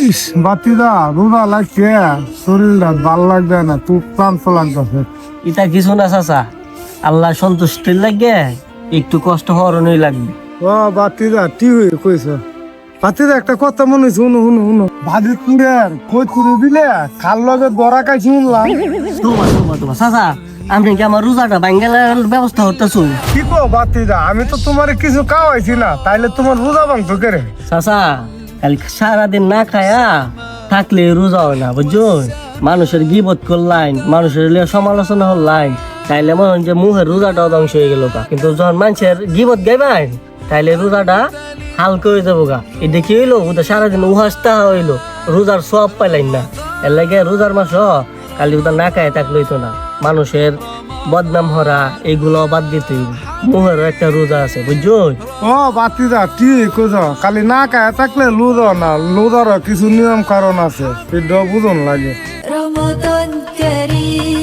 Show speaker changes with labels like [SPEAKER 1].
[SPEAKER 1] ইস বাতিদা রোজা লাগছে, শরীরটা ভাল লাগবে না, খুব ক্লান্ত লাগতেছে।
[SPEAKER 2] এটা কিছু না চাচা, আল্লাহ সন্তুষ্টির লাগে একটু কষ্ট হরণই লাগবে।
[SPEAKER 1] ও বাতিদা ঠিক হয়ে কইছ। বাতিদা একটা কথা মনে হয়েছে, শুনো ভাজি তুরের কই তুলে দিলে খাল লগে বড়া খাই শুনলাম।
[SPEAKER 2] তোমার চাচা, আমি কি আমার রোজাটা বাঙ্গালের ব্যবস্থা করতেছো?
[SPEAKER 1] কি কো বাতিদা, আমি তো তোমার কিছু খাওয়াইছি না, তাইলে তোমার রোজা ভাঙতো কেরে?
[SPEAKER 2] চাচা, কালি সারাদিন না খায়া থাকলে রোজা হয় না, বুঝছো? মানুষের গিবত করলাইন, মানুষের লিয়ে সমালোচনা হল্লাইন, তাইলে মনে হয় যে মুখের রোজাটা ধ্বংস হয়ে গেল গা। কিন্তু যখন মানুষের গিবত গাইবেন তাইলে রোজাটা হালকা হয়ে যাবো গা। এটা কি হইলো, ওটা সারাদিন উহাসটা হইলো, রোজার সব পাইলাইন না। এর লাগে রোজার মাস কালি ওটা না খায় থাকলে হইতো না। মানুষের বদনাম হরা এগুলো বাদ দিতে হইব। মুহের একটা রোজা আছে, বুঝছো?
[SPEAKER 1] ও বাতিদা ঠিক কইছ, খালি না খায় থাকলে লুজো না, লুজারও কিছু নিয়ম কারণ আছে, সেটা বুঝন লাগে।
[SPEAKER 3] رمضان كريم